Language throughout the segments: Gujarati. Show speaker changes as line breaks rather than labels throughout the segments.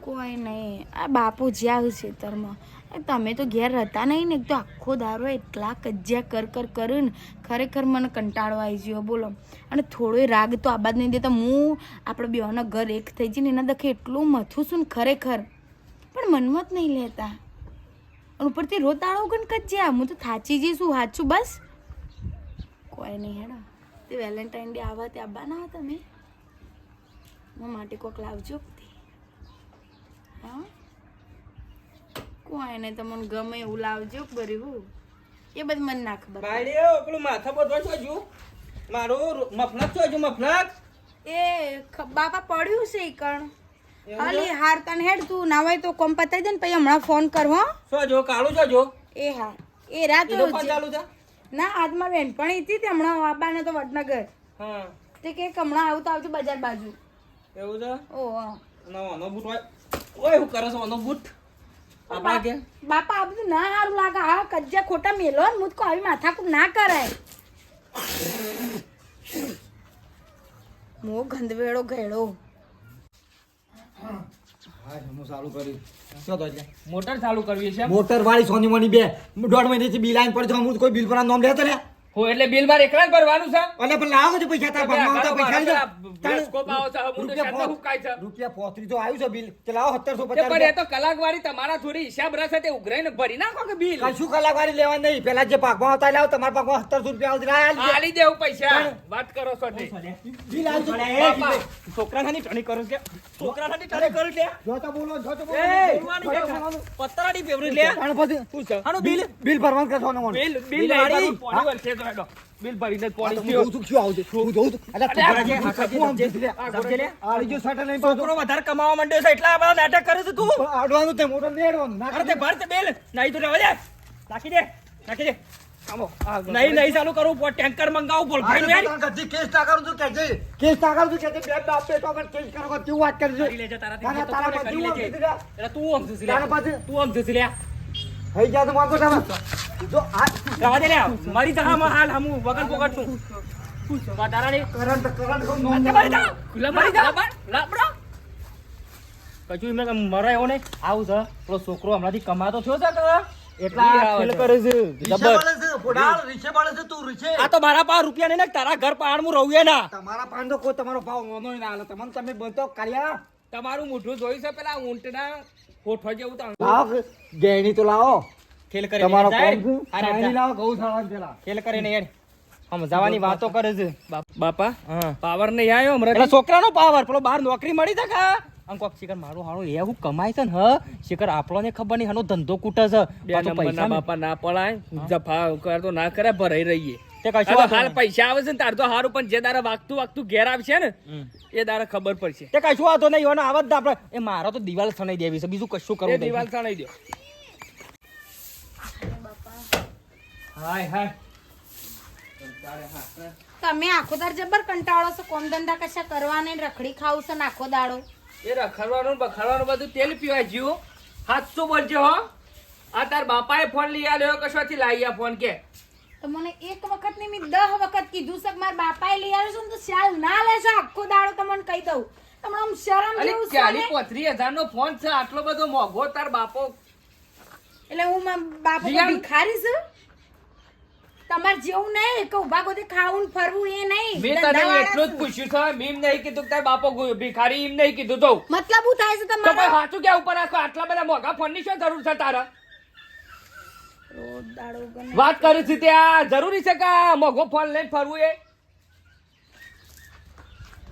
કોઈ નહીં, આ બાપુ જ્યાં ખેતરમાં. તમે તો ઘેર રહેતા નહીં ને, તો આખો દારો એટલા કજ્યા કર્યું ને ખરેખર મને કંટાળો આવી ગયો બોલો. અને થોડોય રાગ તો આબાદ નહીં દેતા. હું આપણે બેઓના ઘર એક થઈ જઈને એના દખે એટલું મથું છું ને ખરેખર, પણ મનમાં જ નહીં લેતા. અને ઉપરથી રોજ દાડો ગણ કજ્યા, હું તો થાચી જઈશું હાચું બસ. કોઈ નહીં હેડો, તે વેલેન્ટાઇન ડે આવા તે આબા ના તમે મારા માટે કોક લાવજો. હા કોઈ નહીં, તમને ગમે એવું લાવજો બર્યું. એ બધું મને ના ખબર.
પેલું માથા બધો જોજો મારું મફલક જોજો મફલક.
એ બાપા પડ્યું છે કણ હાલી હાર તને હેડ તું ના હોય તો કોમ પતાઈ દે ને પછી હમણાં ફોન કર હો.
જોજો કાળું જોજો.
એ હા એ રાત
ચાલુ છે
ના આજમાં બેનપણી હતી તે હમણાં આબાને તો વડનગર.
હા
તે કે હમણાં આવું તો આવજો બજાર બાજુ.
એવું છે.
ઓહ
નવાનો બૂટ હોય ઓય હું કરે છે ઓનો બૂટ આપા કે
બાપા આ બધું ના સારું લાગે. હા કજ્જા ખોટા મેલો ને મુજકો આવી માથાકૂટ ના કરાય. મો ગંદવેડો ઘેડો.
મોટર ચાલુ કરવી છે.
મોટર વાળી સોની મોની બે 1.5 મહિનેથી બિલ આઈને પડે છે. હું કોઈ બિલ પર નામ લેતો ને
હો એટલે બિલ મારે એકલા જ ભરવાનું છે.
અને પણ લાવો છો પૈસા તાર ભાગમાં આવતા પૈસા લીધા.
સ્કોપ આવો છે હું તો શબ્દ હુકાય છે.
રૂપિયા 35 તો આવ્યું છે બિલ. કે લાવો 1750
પણ એ તો કલાક વાળી તમારા થોડી હિસાબ રહેશે તે ઉઘરાઈને ભરી નાખો કે બિલ.
કશું કલાક વાળી લેવા નહીં. પેલા જે ભાગમાં આવતા લાવો તમારા ભાગમાં 1700 રૂપિયા આવતી
આલી દેવું પૈસા. વાત કરો છો તે
બિલ
બાપા છોકરાની ટણી કરો છે. છોકરાની ટણી કરો છે.
જો તો બોલો
પત્રાડી ફેવરેટ લે.
પછી
આનું બિલ
બિલ ભરવાનું કરશો ને મને
બિલ વાળી પોણી વળશે તો હેડો. બિલ ભરીને પોણી
હું જોઉં છું શું આવશે હું જોઉં છું. અરે આડી જો સટા નહીં પાછો
છોકરો વધારે કમાવા માંડ્યો છે એટલા બધા નાટક કરે છે તું.
આડવાનું તે મોટર નહીં આડવાનું ના
અરે તે ભર તે બિલ નહીં તો રહેવા દે. નાખી દે કામો નહીં ચાલુ કરું ટેન્કર મંગાવું બોલ ભાઈ મેં
કેસ તાકારું છું કે છે કેસ તાકારું છું કે છે બે બાપ બેટો પર કેસ કરો કે તું વાત કરજો
કરી લેજે તારા
તારા તારા
કરી લેજે. એટલે તું આમ ધસી લે.
તારા પાસે
તું આમ ધસી લે.
થઈ જા તો માંગો તમે જો આ
રહેવા દે લે મારી જહામાં હાલ હમું વગર પોગટ છું. વધારાની
કરંટ કો નો
મારી જા ખુલ્લા મારી જા લાપડો કચું મે મરાય એવો નહીં. આવું છે પેલો છોકરો હમણાંથી કમાતો થયો છે કે એટલા ફેલ કરે છે જબર.
ફોડાળ રીછે બાળે છે તું રીછે
આ તો મારા પાસે રૂપિયા નહીં ને તારા ઘર પાણ હું રહું ના.
તમારા પાન તો કોઈ તમારો ભાવ મોનો ના હાલે તમને તમે બોલતો કર્યા
તમારું મોઢું જોઈ છે પેલા ઊંટના હોઠો જેવું તો
લાવો ગેણી તો લાવો
ખેલ કરે
તમારો કોમ છે લાવો ગૌશાળા પેલા
ખેલ કરીને યાર સમજાવવાની વાતો કરે છે બાપા પાવર નહીં આવ્યો હમણાં એટલે છોકરાનો પાવર પેલો બહાર નોકરી મળી છે કા આમ કોક શિખર મારું હારું એ હું કમાય છે ને શિખર આપણને ખબર નહીં આનો ધંધો કૂટે છે પાછો પૈસા બાપા ના પડાય જફા કર તો ના કરે ભરાઈ રહીએ તે કશું હાલ પૈસા આવે છે ને તાર તો હારું પણ જે દારા વાગતું ઘેર આવશે ને એ દારા ખબર પડશે તે કશું વાતો નહીં એનો આવત આપણે એ મારો તો દિવાલ સણાઈ દેવી છે બીજું કશું કરવું દિવાલ સણાઈ દો. હાય હાય
તમે આખો દાર જબર કંટાળો છો. કોમ ધંધા કશા કરવા નહીં, રખડી ખાવ છો ને આખો દાડો.
એ રખડવાનું બખડવાનું બધું તેલ પીવાય જીવ. હાચું બોલજો હો. આ તાર બાપાએ ફોન લઈ આવ્યો કશોથી લાવી આ ફોન કે
તો મને એક વખત નહીં મેં 10 વખત કીધું છે કે મારા બાપાએ લઈ આવ્યો છે ને તો શાલ ના લેશો આખો દાડો. તમને કહી દઉં તમને આમ શરમ જેવું છે ને.
40-35 નો ફોન છે આટલો બધો મોંઘો તાર બાપો.
એટલે હું મારા બાપુ ભિખારી છું તમાર જેવું નહીં કે ઉભા ગોતે ખાવું ને ફરવું એ નહીં.
મેં તને એટલું જ પૂછ્યું છે. મેં નહીં કીધું તાર બાપો ભિખારી એમ નહીં કીધું તો
મતલબ શું થાય છે
તો
તમારો?
ભાઈ સાચું કે ઉપર આખો આટલા બધા મોંઘા ફોન ની શું જરૂર છે તારા?
રોજ દાડો ગણે
વાત કરું છું ત્યાં જરૂરી છે કે મોંઘો ફોન લઈને ફરવું એ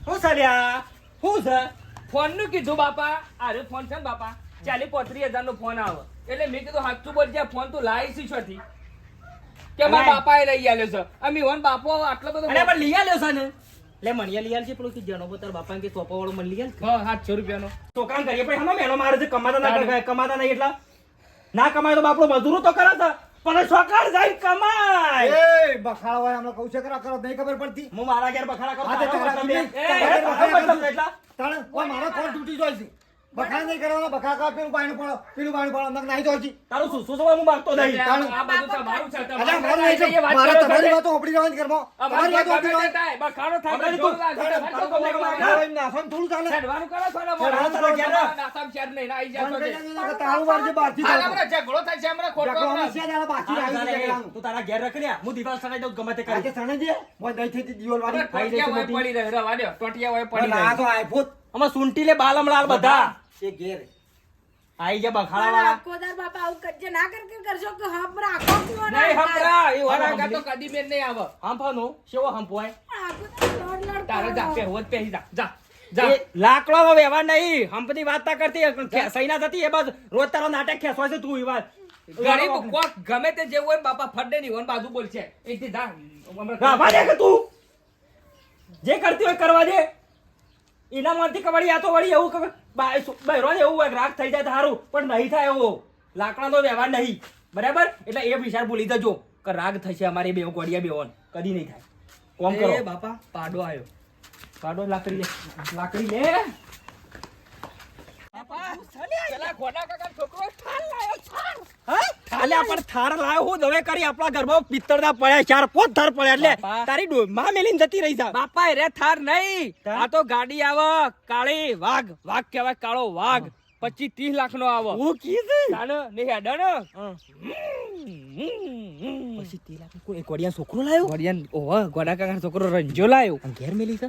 શું ચાલ્યા શું છે ફોન નું કીધું બાપા. આરે ફોન છે ને બાપા 40-35 નો ફોન આવે એટલે મેં કીધું સાચું બોલ ફોન તું લાવી છું કે મારા બાપાએ લઈ આવ્યો છે. અમે વન બાપો આટલો બધો અરે પણ લઈ આવ્યો છે ને લે મણિયા લઈ આવ્યો છે પેલો કે જનો બોતર બાપા કે સોપા વાળો મન લઈ આવ્યો. હા 700 રૂપિયાનો છોકરાને કરીએ પણ હમણાં મેનો મારે છે કમાતા નહીં એટલા ના કમાય તો બાપડો મજૂરો તો કરે છે પણ છોકરા જાય કમાય.
એ બખાડા હોય હમણાં કહું છે કરા કરો નહીં ખબર પડતી.
હું મારા ઘેર બખાડા કરું.
હા, તે તારા
તારા
ઘેર
એટલા
તાણે કોઈ મારો ફોન તૂટી જાય છે. બખાડા નહીં કરવાના બખાડા કરો પેલું બાયણું પડો નક નાઈ જાય છે.
તારું શું હું માગતો નહીં. આ બધું તમારું છે.
અરે મારું નહીં છે. મારા તમારી વાતો ઓપડી જવાની ઘરમાં. મારી વાતો ઓપડી જવાની.
બખાડો થાય તો જોર લાગે.
નાફન થોડું ચાલે.
છેડવાનું કરો છો ને
ઘેર
તમારા નાસામાં શેર નહીં, આઈ જા તો દે.
તારું વાર જે બહારથી
હાલ
થતો.
હમણાં ઝઘડો થાય છે, હમણાં ખોટો
ઝઘડો
હમણાં.
હમણાં શેર બાકી
હા,
આવી
તારે
ઝઘડાનું.
તું તારા ઘેર રખ લ્યા. હું દિવાલ સડાઈ દઉં ગમે તે કરી.
આજે સણે જે મોય દઈ થઈ દિવાલ વાળી
હમણાં ટોટિયા હોય પડી રહે, રવા દ્યો, ટોટિયા હોય પડી
પણ આ
રહે.
તો આઈફોન
આમાં સુંટી લે બાલ હમણાં બધા
એ ઘેર
આઈ ગયા બખાડા
પણ
વાળા.
આખો દાર બાપા આવું કજ્જે ના કરશો કે હપ રાખો કેવો ના
નહીં હમણાં, એ
હા,
વરાગા તો કદી મેં નહીં આવે.
હાંફાનો શેવો હાંફવાય?
આખો દાર લડ લડ
તારે જા,
કરો.
પહેરવો જ પહેરી જા, જા, જા.
એ લાકડાનો વ્યવહાર નહીં. હંપની વાત ના કરતી સૈના થતી એ બસ રોજ તારો નાટક ખેંચવાય છે તું એવા.
ગરીબ કોક ગમે તે જેવું હોય ને બાપા ફડે નહીં હોય ને બાજુ બોલશે. એથી જા, હમણાં
રાભા દે કે તું જે કરતી હોય કરવા દે. એના મનથી કવાડી આ તો વળી એવું બહેરો એવું હોય રાગ થઈ જાય તો સારું પણ નહીં થાય એવો લાકડાનો વ્યવહાર નહીં બરાબર. એટલે એ વિચાર ભૂલી જજો કે રાગ થશે અમારે બે ગોડિયા બેઓન કદી નહીં થાય. કોમ કરો
એ બાપા પાડો આવ્યો.
કાઢો લાકડી લે લાકડી લે.
પેલા ખોડા કાકાનો છોકરો ઠાલ લાયો, ઠાલ.
હા? અલ્યા પણ થાર લાયો હું દવે કરી આપણા ઘરમાં પિત્તળના પડ્યા 4-5 થાર પડ્યા એટલે
બાપા.
તારી માં મેલીને જતી રહી જા.
બાપા એ રે થાર નહીં,
તાર?
આ તો ગાડી આવે કાળી વાઘ, વાઘ કહેવાય કાળો વાઘ, 25-30 લાખ નો આવે.
હું કીધું
તાને ને હેડે ને
પછી તે લાગે કોઈ એક ગોડિયા છોકરો લાયો
ગોડિયાન ઓહો ગોડા કાકાનો છોકરો રંજો લાયો.
અને ઘેર મેલી છે.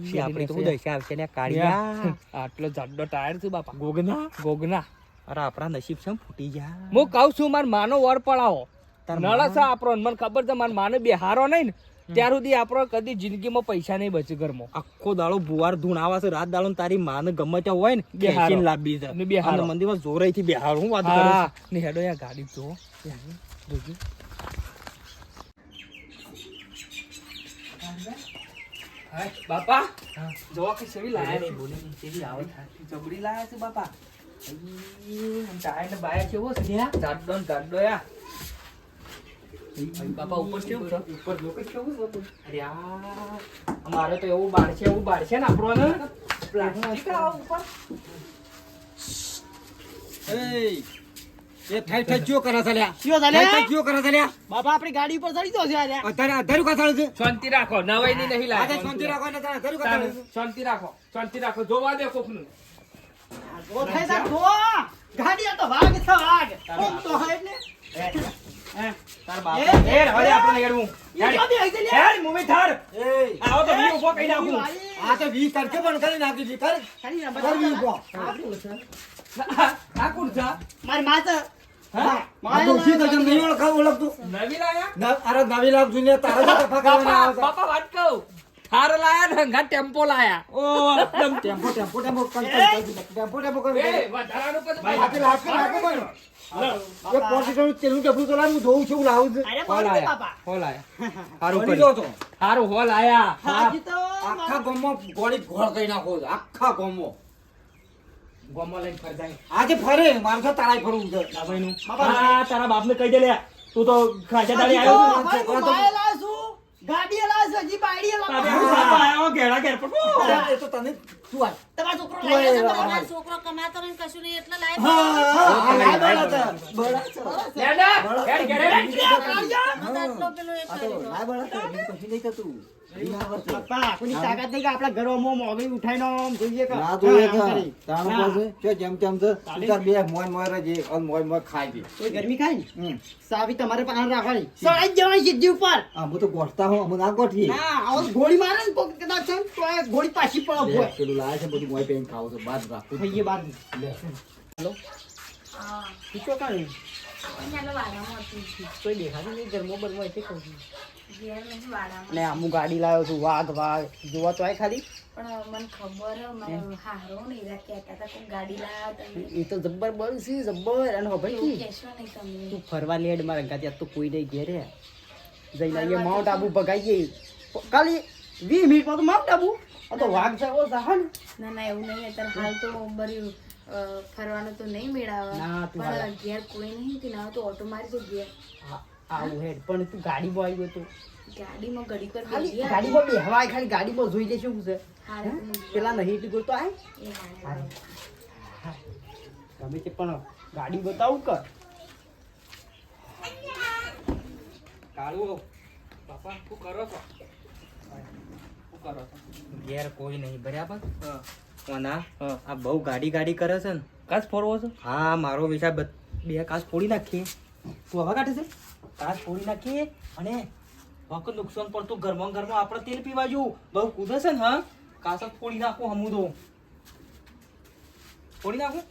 શી
આપણે તો દશા આવશે ને કાળિયા
આટલો જાડો ટાયર છે બાપા,
ગોગના.
ગોગના.
અરે આપણા નસીબ છે ફૂટી જા.
હું કહું છું માર માનો વર પડાવો.
તાર
નળસ આપણો ને મને ખબર છે માર માને બેહારો નહીં ને ત્યાર સુધી આપણો કદી જિંદગીમાં પૈસા નહીં બચે ઘરમાં.
આખો દાડો બુવાર ધૂણાવા છે રાત દાડો ને તારી માને ગમે ત્યાં હોય ને
બેહારો.
બેસીને લાવી છે
ને બેહારો.
અને મંદિરમાં જોરેથી બેહારો હું વાત કરું
હા ને હેડો યાર ગાડી જો જોજો. હાય, બાપા જોવા કે સેવી લાયા છે. જબડી લાયા છે બાપા. ટાયર ને બાયર કેવો છે લ્યા? જાડો ને જાડો યા. બાપા ઉપર કેવું છે? ઉપર જો કે કેવું છે બાપુ? અરે આ અમારે તો એવું બાળશે ને આપણો ને પ્લાસ્ટિક આ ઉપર.
એ થઈ થઈ ચિયો કરે છે લ્યા
ચિયો છે લ્યા?
થઈ થઈ ચિયો કરે છે લ્યા
બાપા આપણી ગાડી ઉપર ચડી તો છે આજે.
અત્યારે અધારું કાથાળું છે
શાંતિ રાખો, નવાઈ ની નહીં
આજે
લાગે.
શાંતિ રાખો ને તારે અધારું કાથાળું છે
શાંતિ રાખો, શાંતિ રાખો. જોવા દે કોકનું.
જો થાય તાર જો. ગાડી આ તો વાઘ છે વાઘ. કોમ તો હે એટલે.
તાર બાપ હેડ હવે આપણે હેડવું
ઈ જો બી હઈ લે.
હેડ મૂવી થાર
એ
આવો તો વી ઉભો કરી નાખું.
આ તો 20 તારીખે પણ કરી નાખી છે કર
ખાલી નંબર
કર વી ઉભો.
આ કોણ છે?
મારી માત
હા આ તો ઉસી તો જમ નહીં ઓળખતું
નવી લાયા?
અરે નવી લાખ જુનિયર તારે તો કફા કરવાના આવે છે.
બાપા વાત કહું. થાર લાયા ને હંગાત ટેમ્પો લાયા.
ઓ એકદમ
tempo tempo tempo tempo tempo કરી
એ
દે.
વધારાનું પછી
ભાઈ આપી લાખ કોઈ એક પોટીનું તેલું ટેબલું તો લાવ હું જોઉં છું લાવું છું
અરે
હોલ
બોલ
આયા,
બાપા.
હોલ આયા. હારું
બની
કર્યું.
ગયો તો
હારું હોલ આયા.
હાજી તો
આખા ગામમાં ગોળી ઘોળ કરી નાખો છો આખા ગામમાં
ગોમો લઈને ફરજાય.
આજે ફરે મારે તો તારાય ફરવું છે
ભાઈનું
બાપા.
હા તારા બાપને કહી દે લે તું તો ખાસા દાડી
હાજી તો
આવ્યો
ભાઈ હું બાય લાવ છું. ગાડી લાવ છું, હજી બાયડી લાવ
તારે
છું.
બાપા આવ્યો ઘેડા ઘેર પર
અરે, એ તો તને શું આય?
તમારો છોકરો
તું
લાવ્યો છે
આય,
બરાબર?
આય.
છોકરો કમાતો નહીં કશું નહીં એટલે લાય
હા, હા, લાય બળા છે. બળા છે.
લેડા, હેડ ઘેરે હેડ.
આટલો પેલો એ
આ તો
કર્યો.
લાય બળા છે. બીજું કશું નહીં થતું. નહીં આવે છે.
બાપા કોઈની તાકાત નહીં કે આપણા ઘરોમાં મોગરી ઉઠાઈને આમ જોઈએ કે
ના જોઈએ
આમ
કે
કરી.
તાણું
ના.
પડશે. જો જેમ તેમ છે. તું તાર બે મોય મોય રહેજે. અને મોય મોય ખાઈ દે.
કોઈ ગરમી ખાય ને
હમ.
સાવી તમારે પાસે રાખવાની સળાઈ જ જવાની સીધી ઉપર.
આ હું તો ગોઠતા હોઉં. અમે ના ગોઠીએ.
ના આવો ગોળી મારે ને તો કદાચ છે ને તો આ ગોળી પાછી પડો
લે,
ભોય.
પેલું લાવે છે બધું મોય પહેરીને ખાવું છે. બાદ રાખવું.
થઈ ગઈ બાદ.
હા
પૂછો કાઢી.
ચાલો વાડામાં હતું.
કોઈ દેખાતું નહીં ઘરમાં બરમાં એટલે કહું છું.
ઘેર નથી વાડામાં.
ને આમું ગાડી લાવ્યો છું વાઘ જોવા તો આય ખાલી.
પણ મને ખબર હે, મારો હારો ને એરા કહેતા હતા કોઈ ગાડી લાવ્યા તમે
એ તો જબ્બર બળ છે જબ્બર અને હવે
એવું
ભાઈ
કહેશો નહીં તમે.
તું ફરવા લેડ મારા ગાતી આજ તો કોઈ નહીં ઘેરે જઈને આવીએ માઉન્ટ આબુ ભગાઈએ ખાલી 20 મિનિટમાં તો માઉન્ટ આબુ આ તો વાઘ છે ઓ સાહન.
ના ના એવું નહીં અત્યારે હાલ તો બરી ફરવાનું તો નહીં મેળાવે
ના, તું હાલ.
પણ ઘેર કોઈ નહીં કે ના તો ઓટો મારી તો ઘેર
આવું હેડ પણ તું ગાડીમાં આવી ગયો તો
ગાડીમાં ઘડી પર
ખાલી
બેસી
ગાડીમાં બેહવાય ખાલી ગાડીમાં જોઈ લે શું છે
હારે
પેલા નહીં એટલી ગયો તો આય
એ હારે.
ગમે તે પણ ગાડી બતાવું કર
કાળું, બાપા શું કરો છો? શું કરો છો?
ઘેર કોઈ નહીં બરાબર
કોના
હા.
આ બહુ ગાડી કરે છે ને.
કાચ ફોડવો છો
હા મારો વિચાર બે કાચ ફોડી નાખીએ. તું હવા કાઢે છે કાચ ફોડી નાખીએ અને વખત નુકસાન પડતું ઘરમાં આપણે તેલ પીવા જેવું બહુ કૂદે છે ને. હા કાચ જ ફોડી નાખું હમું તો ફોડી નાખું.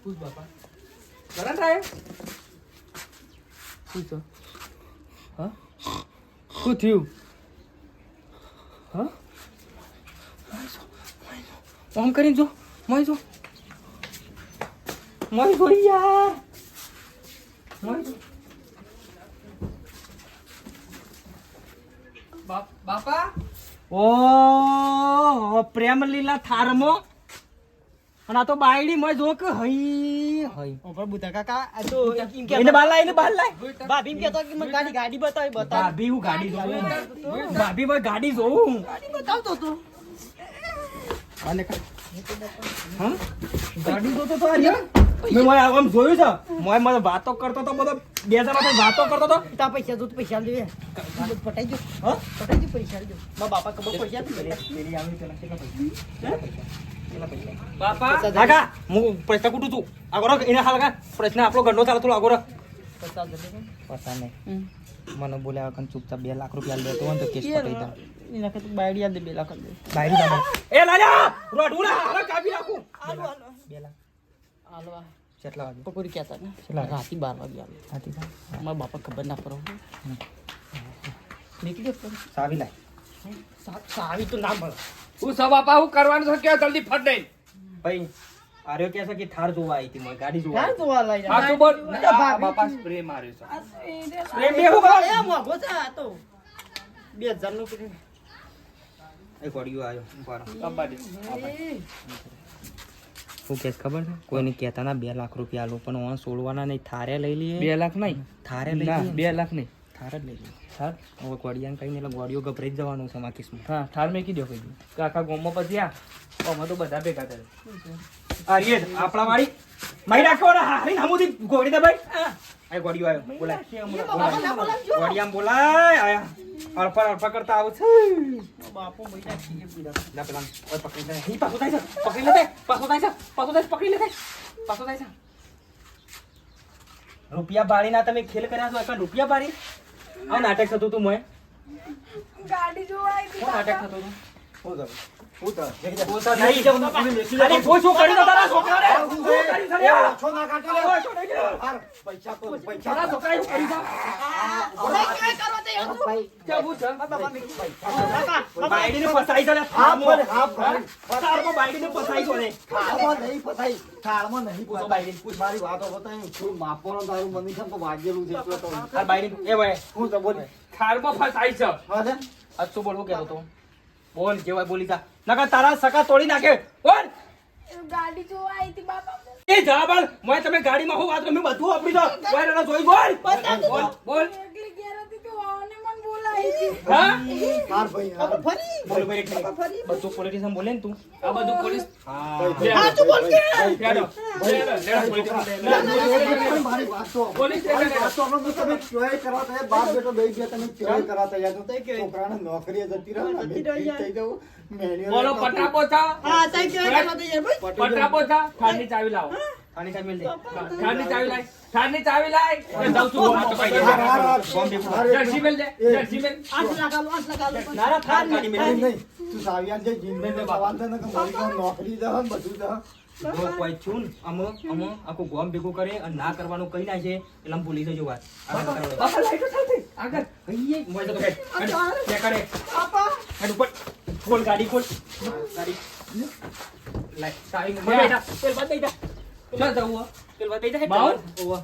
પૂછ બાપા
કરંટ આવ્યો
પૂછ તો.
હા શું થયું હા
આમ કરીને જો મોય જો યાર મોય જો.
બાપા
ઓ પ્રેમ લીલા થારમો અને આ તો બાયડી મોય જો કે હઈ હઈ
ઉપર બુતા કાકા આ તો એમ
એને બાર લાય
ભાભી એમ કહેતો કે મને ગાડી બતાવી
ભાભી હું ગાડી જોઉં ભાભી ભાઈ ગાડી જોઉં
બતાવતો તો
અને હા ગાડી જોતો તો આર્ય મેં મોય આમ જોયું છે મોય મને વાતો કરતો તો બધો બે જણા વાતો કરતો તો
તા પૈસા જો પૈસા લેવે પટાઈ જો
હા
પટાઈ જો પૈસા લેજો મારા બાપા કબો પૈસા
મેરી આવી પેલા કેટલા પૈસા
બાપા
કાકા હું પ્રશ્ન કુટું છું આગળ એને હાલ કા પ્રશ્ન આપણો ઘરનો ચાલે થોડો આગળ પૈસા નહીં મને બોલ્યા વગર ચૂપચાપ 2 લાખ રૂપિયા લેતો હોય તો કેસ પટાઈ દઉં
એના કે બાયડી યાદ 2 લાખ દે
બાયરી દાદા એ લાલ્યા રોડું ના હાલ કાપી નાખું
હાલો
2 લાખ
હાલો
કેટલા વાગે
પકોડી કહેતા ને
કેટલા?
રાતી 12 વાગે આવે
હાથી
મારા બાપા ખબર ના પડો નીકળી ગયો
સાવી લાય
સાવી તો ના મળે
હું સૌ બાપા હું કરવાનું છે કે જલ્દી ફટ દઈ
ભાઈ આર્યો કે છે કે થાર જોવા આવી હતી મને ગાડી જોવા
ક્યાં જોવા લઈ
સાચું બોલ
ભાભી.
બાપા સ્પ્રે માર્યો છે
પ્રેમ બે હું કરો
એ મોઘો છે આ તો 2000 નું કરી
એ ગોડિયો આવ્યો ઉભારો
અંબાડી
શું કેસ ખબર છે કોઈને કહેતા ના 2 લાખ રૂપિયા આલો પણ ઓન છોડવાના નહીં થારે લઈ લઈએ
2 લાખ નહીં
થારે લઈ
ના
લઈએ
2 લાખ નહીં
થાર જ લઈ લઈએ
થાર
હવે ગોડિયાને કહીને એટલે ગોડિયો ગભરાઈ જ જવાનું છે મારા કિસ્મત
હા થાર મેં કીધું કીધું કાકા ગોમમાં પછી આ અમે તો બધા ભેગા કરે
આર્ય આપણા વાળી મારી નાખો ને હારી હમુદી ગોડી દે ભાઈ આ ગોડિયો આવ્યો બોલાય ગોડિયામ બોલાય આયા અડફા કરતા આવું છે
બાપો મહિના ખીએ પીડા
ના પેલા ઓય પકડી લે હી પાછો થાય છે પકડી લે પાછો થાય છે પકડી લે પાછો થાય છે રૂપિયા બાળીના તમે ખેલ કર્યા છો એકણ રૂપિયા બાળી આ નાટક થતું તું મોય
ગાડી જોવા આવી
શું નાટક થતું તું
હું તો
બોલતા નહીં જવું અરે કોઈ શું કરી દો તારા છોકરાને શું કરી છે
છો ના કાઢો લે પૈસા તો પૈસા
તારા છોકરાએ શું કર્યું છે?
ભાઈ
કેવું છે?
બાયડીને ફસાઈ છે લે
હાફ ભાઈ
તારમાં બાયડીને ફસાઈ છે ને
થાળમાં નહીં ફસાઈ થાળમાં નહીં
પૂછો
ફસાઈ
બાયડીને પૂછ
મારી વાતો બતાવી છું માપવાનો તારું મને કેમ તો વાગેલું છે એટલે તો
આ બાયડી એ ભાઈ
હું તો બોલ
થારમાં ફસાઈ છે
હા છે
આ શું બોલવું કહેતો તો બોલ જેવાય બોલી જા નકર તારા સકા તોડી નાખે બોલ
ગાડી જોવા આવી હતી બાપા
એ જા બોલ મોય તમે ગાડીમાં હું વાત કરી મેં બધું આપી દો ઓય રણા જોઈ બોલ
બોલ બોલ
એકલી ઘેર હતી તો વાવને મને બોલાવી હતી
હા
હાર ભાઈ હાર
બોલ ભાઈ એક મિનિટ બધું પોલિટિશિયન બોલે ને તું
આ બધું પોલીસ
હા
સાચું બોલ કે
લેડો,
મારી વાત તો
પોલીસ
મારી
સ્ટેશન
વાત તો આપણે તમે ચોય કરવા તૈયાર બાપ બેટો બે ગયા તમે ચોય કરવા તૈયાર તો છોકરાને નોકરીએ જતી રહે અમે ઠીક થઈ જવું મેન્યુઅલ
બોલો પટાપો થા
હા તઈ ચોય કરવા તૈયાર ભાઈ
પટાપો થા થાળની ચાવી લાવો
આની સાઈડ મેલ દે
થાળની ચાવી લાય થાળની ચાવી લાય એ જાઉં છું ગોમાં તો પાઈ
હાર, હાર, હાર.
જર્સી મેલ દે જર્સી મેલ
આઠ લગાલો
ના ના થાર ગાડી મેલ
નહીં, નહીં. તું સાવિયાન જે જીંદગી જવાન છે ને કે મારી પાસે નોકરી જવા ને બધું જવા.
જો કોઈ છું ને અમો આખું ગોમ ભેગું કરે અને ના કરવાનું કઈ ના છે એટલે આમ ભૂલી જજો વાત
બાપા લાઈટો ચાલતી આગળ
કહીએ મોય તો હેડ હેડ કરે હેડ ઉપર ખોલ ગાડી ખોલ ગાડી
લાઈ ચાવી
મેં
મેલ
બેટા તેલ બાદ દઈ દે
ચાલ જાવું
તેલ બાદ દઈ દે
બાઉ?
ઓવા